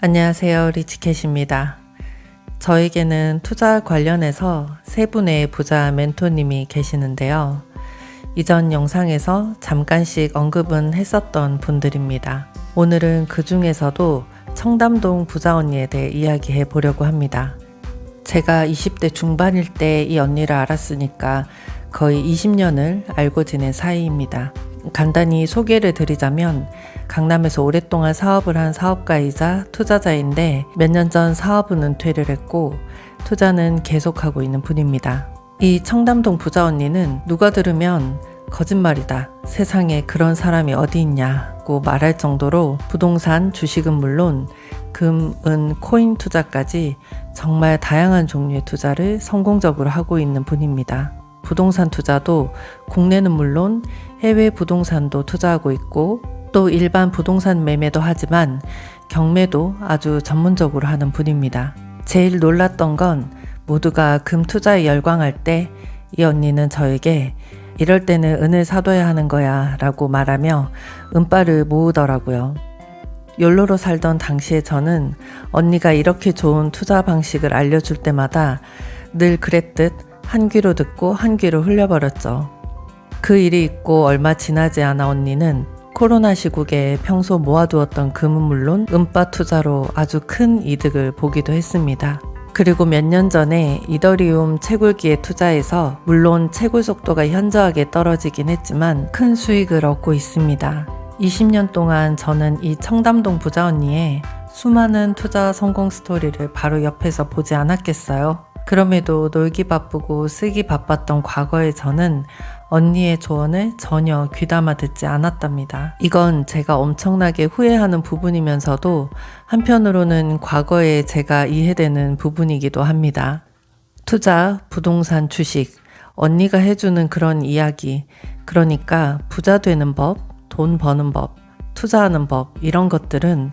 안녕하세요. 리치캣입니다. 저에게는 투자 관련해서 세 분의 부자 멘토님이 계시는데요. 이전 영상에서 잠깐씩 언급은 했었던 분들입니다. 오늘은 그 중에서도 청담동 부자 언니에 대해 이야기해 보려고 합니다. 제가 20대 중반일 때 이 언니를 알았으니까 거의 20년을 알고 지낸 사이입니다. 간단히 소개를 드리자면 강남에서 오랫동안 사업을 한 사업가이자 투자자인데 몇 년 전 사업은 은퇴를 했고 투자는 계속하고 있는 분입니다. 이 청담동 부자 언니는 누가 들으면 거짓말이다, 세상에 그런 사람이 어디 있냐고 말할 정도로 부동산, 주식은 물론 금, 은, 코인 투자까지 정말 다양한 종류의 투자를 성공적으로 하고 있는 분입니다. 부동산 투자도 국내는 물론 해외 부동산도 투자하고 있고 또 일반 부동산 매매도 하지만 경매도 아주 전문적으로 하는 분입니다. 제일 놀랐던 건 모두가 금 투자에 열광할 때 이 언니는 저에게 이럴 때는 은을 사둬야 하는 거야 라고 말하며 은바를 모으더라고요. 욜로로 살던 당시에 저는 언니가 이렇게 좋은 투자 방식을 알려줄 때마다 늘 그랬듯 한 귀로 듣고 한 귀로 흘려버렸죠. 그 일이 있고 얼마 지나지 않아 언니는 코로나 시국에 평소 모아두었던 금은 물론 은바 투자로 아주 큰 이득을 보기도 했습니다. 그리고 몇 년 전에 이더리움 채굴기에 투자해서 물론 채굴 속도가 현저하게 떨어지긴 했지만 큰 수익을 얻고 있습니다. 20년 동안 저는 이 청담동 부자 언니의 수많은 투자 성공 스토리를 바로 옆에서 보지 않았겠어요. 그럼에도 놀기 바쁘고 쓰기 바빴던 과거의 저는 언니의 조언을 전혀 귀담아 듣지 않았답니다. 이건 제가 엄청나게 후회하는 부분이면서도 한편으로는 과거에 제가 이해되는 부분이기도 합니다. 투자, 부동산, 주식, 언니가 해주는 그런 이야기, 그러니까 부자 되는 법, 돈 버는 법, 투자하는 법, 이런 것들은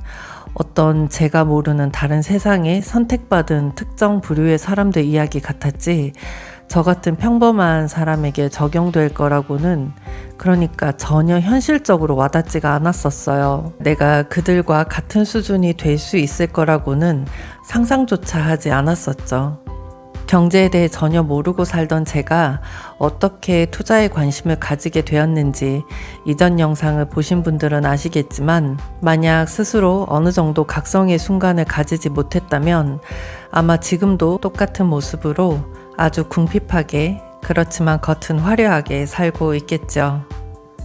어떤 제가 모르는 다른 세상에 선택받은 특정 부류의 사람들 이야기 같았지 저 같은 평범한 사람에게 적용될 거라고는 그러니까 전혀 현실적으로 와닿지가 않았었어요. 내가 그들과 같은 수준이 될 수 있을 거라고는 상상조차 하지 않았었죠. 경제에 대해 전혀 모르고 살던 제가 어떻게 투자에 관심을 가지게 되었는지 이전 영상을 보신 분들은 아시겠지만 만약 스스로 어느 정도 각성의 순간을 가지지 못했다면 아마 지금도 똑같은 모습으로 아주 궁핍하게 그렇지만 겉은 화려하게 살고 있겠죠.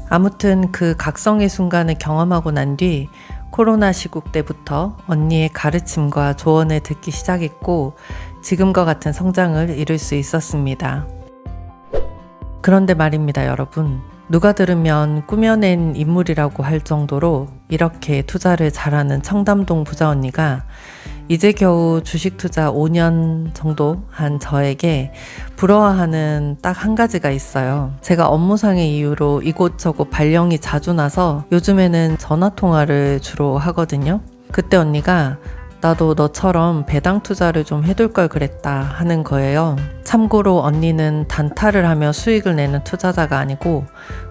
아무튼 그 각성의 순간을 경험하고 난 뒤 코로나 시국 때부터 언니의 가르침과 조언을 듣기 시작했고 지금과 같은 성장을 이룰 수 있었습니다. 그런데 말입니다, 여러분. 누가 들으면 꾸며낸 인물이라고 할 정도로 이렇게 투자를 잘하는 청담동 부자 언니가 이제 겨우 주식 투자 5년 정도 한 저에게 부러워하는 딱 한 가지가 있어요. 제가 업무상의 이유로 이곳저곳 발령이 자주 나서 요즘에는 전화통화를 주로 하거든요. 그때 언니가 나도 너처럼 배당 투자를 좀 해둘 걸 그랬다 하는 거예요. 참고로 언니는 단타를 하며 수익을 내는 투자자가 아니고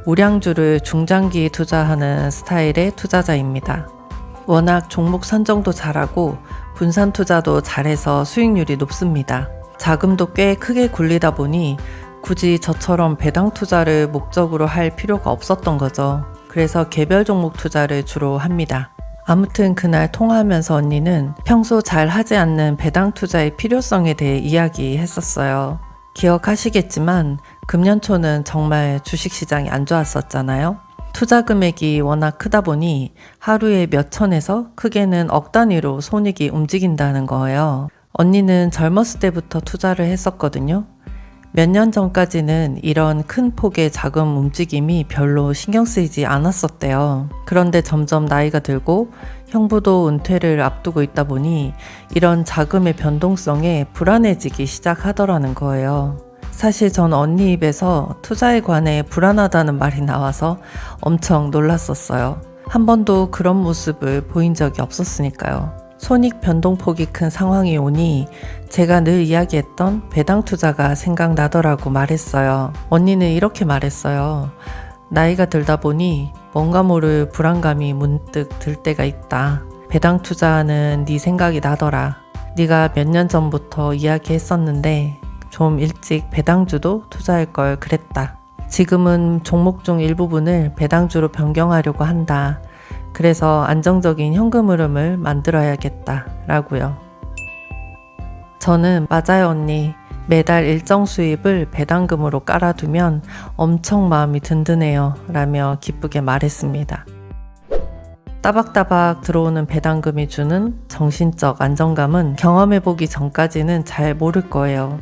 우량주를 중장기 투자하는 스타일의 투자자입니다. 워낙 종목 선정도 잘하고 분산 투자도 잘해서 수익률이 높습니다. 자금도 꽤 크게 굴리다 보니 굳이 저처럼 배당 투자를 목적으로 할 필요가 없었던 거죠. 그래서 개별 종목 투자를 주로 합니다. 아무튼 그날 통화하면서 언니는 평소 잘 하지 않는 배당 투자의 필요성에 대해 이야기했었어요. 기억하시겠지만 금년 초는 정말 주식시장이 안 좋았었잖아요. 투자 금액이 워낙 크다 보니 하루에 몇 천에서 크게는 억 단위로 손익이 움직인다는 거예요. 언니는 젊었을 때부터 투자를 했었거든요. 몇 년 전까지는 이런 큰 폭의 자금 움직임이 별로 신경 쓰이지 않았었대요. 그런데 점점 나이가 들고 형부도 은퇴를 앞두고 있다 보니 이런 자금의 변동성에 불안해지기 시작하더라는 거예요. 사실 전 언니 입에서 투자에 관해 불안하다는 말이 나와서 엄청 놀랐었어요. 한 번도 그런 모습을 보인 적이 없었으니까요. 손익 변동폭이 큰 상황이 오니 제가 늘 이야기했던 배당 투자가 생각나더라고 말했어요. 언니는 이렇게 말했어요. 나이가 들다 보니 뭔가 모를 불안감이 문득 들 때가 있다. 배당 투자는 네 생각이 나더라. 네가 몇 년 전부터 이야기했었는데 좀 일찍 배당주도 투자할 걸 그랬다. 지금은 종목 중 일부분을 배당주로 변경하려고 한다. 그래서 안정적인 현금 흐름을 만들어야겠다. 라고요. 저는 맞아요 언니. 매달 일정 수입을 배당금으로 깔아두면 엄청 마음이 든든해요. 라며 기쁘게 말했습니다. 따박따박 들어오는 배당금이 주는 정신적 안정감은 경험해보기 전까지는 잘 모를 거예요.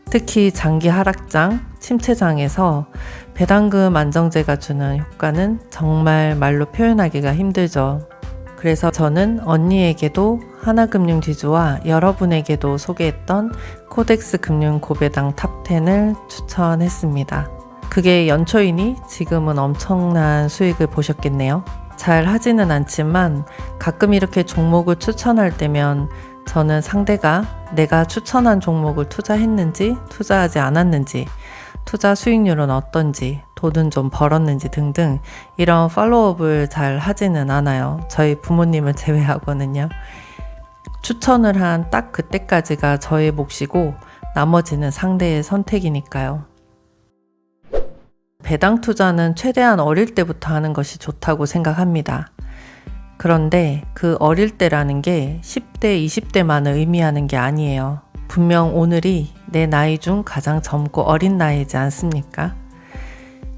특히 장기 하락장, 침체장에서 배당금 안정제가 주는 효과는 정말 말로 표현하기가 힘들죠. 그래서 저는 언니에게도 하나금융지주와 여러분에게도 소개했던 코덱스 금융 고배당 탑10을 추천했습니다. 그게 연초이니 지금은 엄청난 수익을 보셨겠네요. 잘 하지는 않지만 가끔 이렇게 종목을 추천할 때면 저는 상대가 내가 추천한 종목을 투자했는지 투자하지 않았는지 투자 수익률은 어떤지 돈은 좀 벌었는지 등등 이런 팔로우업을 잘 하지는 않아요. 저희 부모님을 제외하고는요. 추천을 한 딱 그때까지가 저의 몫이고 나머지는 상대의 선택이니까요. 배당 투자는 최대한 어릴 때부터 하는 것이 좋다고 생각합니다. 그런데 그 어릴 때라는 게 10대, 20대만을 의미하는 게 아니에요. 분명 오늘이 내 나이 중 가장 젊고 어린 나이지 않습니까?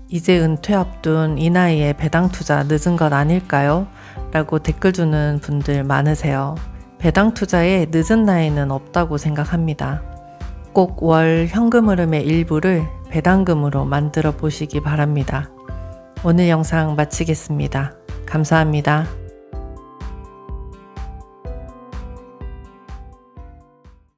이제 은퇴 앞둔 이 나이에 배당 투자 늦은 것 아닐까요? 라고 댓글 주는 분들 많으세요. 배당 투자에 늦은 나이는 없다고 생각합니다. 꼭 월 현금 흐름의 일부를 배당금으로 만들어 보시기 바랍니다. 오늘 영상 마치겠습니다. 감사합니다.